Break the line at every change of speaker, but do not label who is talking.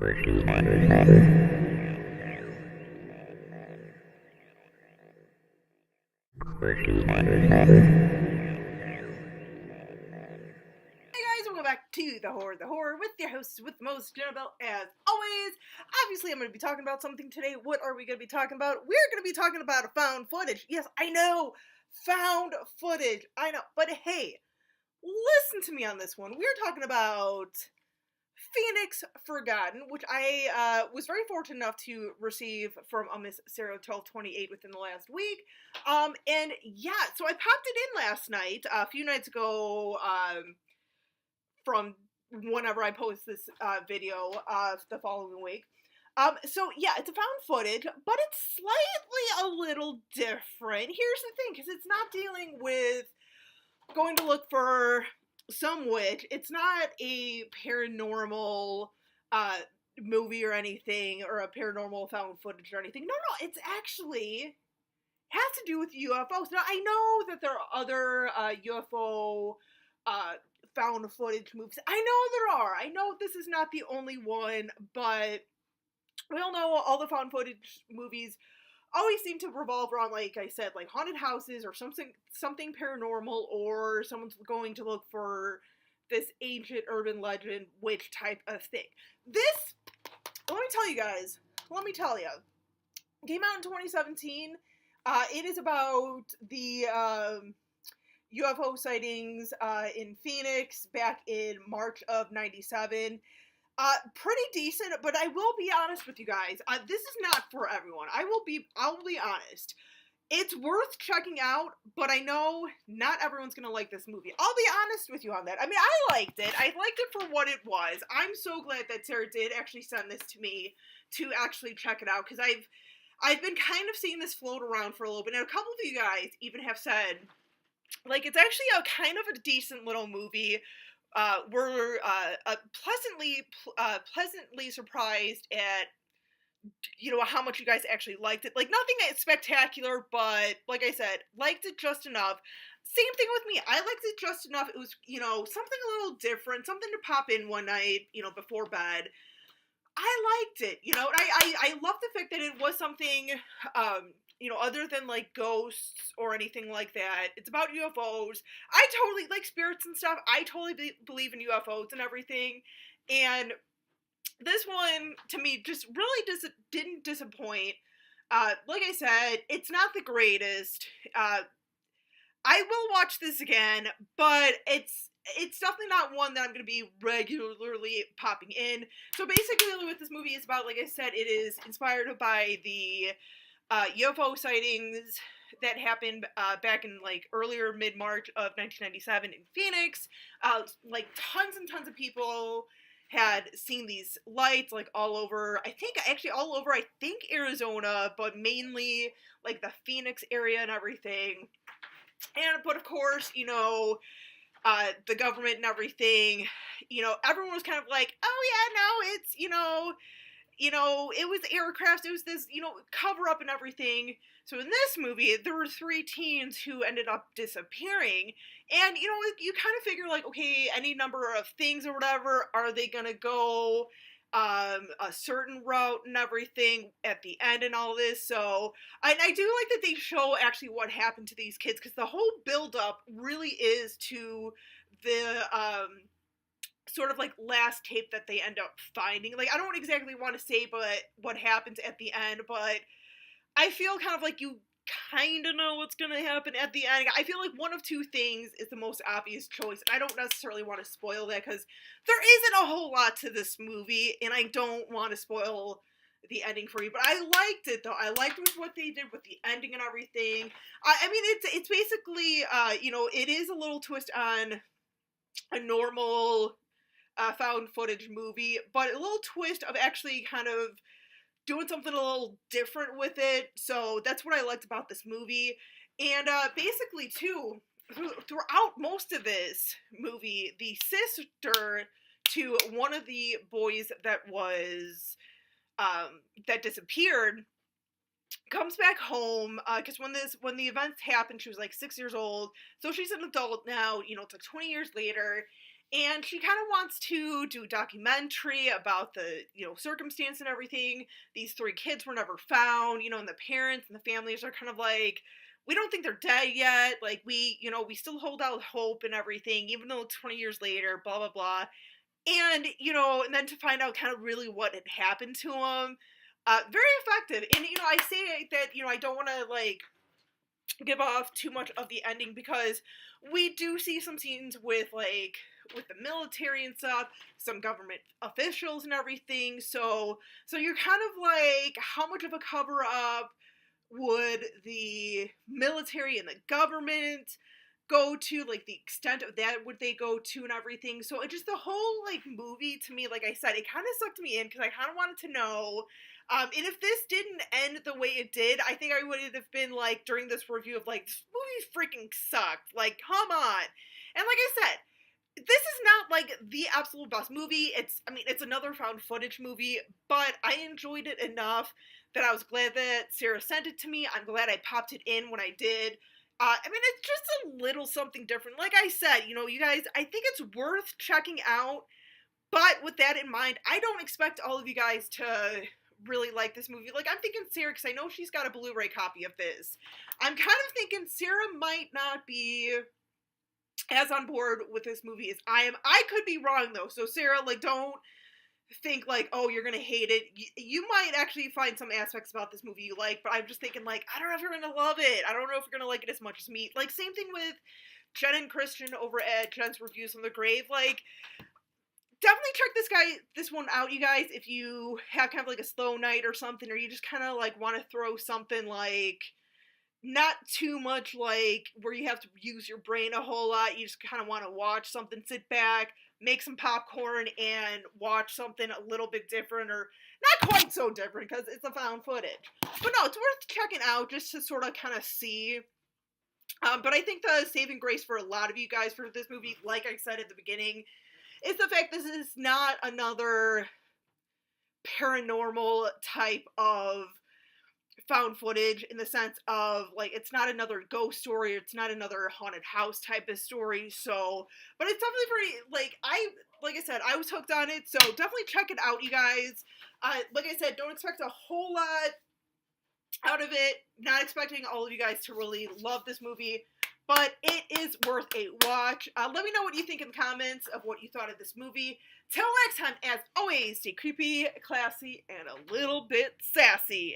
Welcome back to The Horror with your hosts with the most, Jenna as always. Obviously, I'm going to be talking about something today. What are we going to be talking about? We're going to be talking about found footage. Yes, I know, found footage. I know, but hey, listen to me on this one. We're talking about Phoenix Forgotten, which I was very fortunate enough to receive from Miss Sarah 1228 within the last week. And yeah, so I popped it in last night, a few nights ago, from whenever I post this video the following week. So yeah, it's a found footage, but it's slightly a little different. Here's the thing, because it's not dealing with going to look for some witch. It's not a paranormal movie or anything, or a paranormal found footage or anything. No, it's actually has to do with UFOs. Now, I know that there are other UFO found footage movies. I know there are. I know this is not the only one, but we all know all the found footage movies always seem to revolve around, like I said, like haunted houses or something paranormal, or someone's going to look for this ancient urban legend witch type of thing. This, let me tell you, came out in 2017. It is about the UFO sightings in Phoenix back in March of '97. Pretty decent, but I will be honest with you guys. This is not for everyone. I'll be honest. It's worth checking out, but I know not everyone's gonna like this movie. I'll be honest with you on that. I mean, I liked it. I liked it for what it was. I'm so glad that Sarah did actually send this to me to actually check it out, because I've been kind of seeing this float around for a little bit, and a couple of you guys even have said, like, it's actually a kind of a decent little movie. We're pleasantly surprised at, how much you guys actually liked it. Like, nothing that's spectacular, but like I said, liked it just enough. Same thing with me. I liked it just enough. It was, something a little different, something to pop in one night, before bed. I liked it, and I love the fact that it was something, other than, like, ghosts or anything like that. It's about UFOs. I totally, like, spirits and stuff. I totally believe in UFOs and everything, and this one, to me, just really didn't disappoint. Like I said, it's not the greatest. I will watch this again, but it's definitely not one that I'm going to be regularly popping in. So basically what this movie is about, like I said, it is inspired by the UFO sightings that happened back in, like, earlier mid-March of 1997 in Phoenix. Like, tons and tons of people had seen these lights, like, all over Arizona, but mainly, like, the Phoenix area and everything. But of course, the government and everything, everyone was kind of like, oh yeah, no, it's, it was aircraft, it was this, cover up and everything. So in this movie, there were 3 teens who ended up disappearing, and, you kind of figure, like, okay, any number of things or whatever, are they gonna go a certain route and everything at the end and all this. So I do like that they show actually what happened to these kids, because the whole build up really is to the sort of, like, last tape that they end up finding. Like, I don't exactly want to say but what happens at the end, but I feel kind of like you kind of know what's gonna happen at the end. I feel like one of 2 things is the most obvious choice, and I don't necessarily want to spoil that, because there isn't a whole lot to this movie, and I don't want to spoil the ending for you. But I liked it, though. I liked what they did with the ending and everything. I mean, it's basically, it is a little twist on a normal found footage movie, but a little twist of actually kind of doing something a little different with it. So that's what I liked about this movie. And basically, too, throughout most of this movie, the sister to one of the boys that was that disappeared comes back home, because when the events happened, she was like 6 years old. So she's an adult now. It's like 20 years later. and she kind of wants to do a documentary about the, circumstance and everything. These three kids were never found, and the parents and the families are kind of like, we don't think they're dead yet. Like, we still hold out hope and everything, even though it's 20 years later, blah, blah, blah. And, and then to find out kind of really what had happened to them. Very effective. And, I say that, I don't want to, like, give off too much of the ending because we do see some scenes with the military and stuff, some government officials and everything. So you're kind of like, how much of a cover up would the military and the government go to, like the extent of that would they go to and everything. So it just, the whole like movie to me, like I said, it kind of sucked me in because I kind of wanted to know. And if this didn't end the way it did, I think I would have been like, during this review, of like, this movie freaking sucked. Like, come on. And like I said, this is not like the absolute best movie. It's another found footage movie, but I enjoyed it enough that I was glad that Sarah sent it to me. I'm glad I popped it in when I did. It's just a little something different. Like I said, you guys, I think it's worth checking out. But with that in mind, I don't expect all of you guys to really like this movie. Like, I'm thinking Sarah, because I know she's got a Blu-ray copy of this. I'm kind of thinking Sarah might not be as on board with this movie as I am. I could be wrong, though. So, Sarah, like, don't think, like, oh, you're gonna hate it. You might actually find some aspects about this movie you like, but I'm just thinking, like, I don't know if you're gonna love it. I don't know if you're gonna like it as much as me. Like, same thing with Jen and Christian over at Jen's Reviews on the Grave. Like, definitely check this one out, you guys, if you have kind of like a slow night or something, or you just kind of like want to throw something like not too much like where you have to use your brain a whole lot. You just kind of want to watch something, sit back, make some popcorn, and watch something a little bit different, or not quite so different because it's a found footage. But no, it's worth checking out just to sort of kind of see. But I think the saving grace for a lot of you guys for this movie, like I said at the beginning, is the fact this is not another paranormal type of found footage, in the sense of, like, it's not another ghost story, it's not another haunted house type of story. So, but it's definitely pretty, like I said, I was hooked on it, so definitely check it out, you guys. Like I said, don't expect a whole lot out of it. Not expecting all of you guys to really love this movie, but it is worth a watch. Let me know what you think in the comments of what you thought of this movie. Till next time, as always, stay creepy, classy, and a little bit sassy.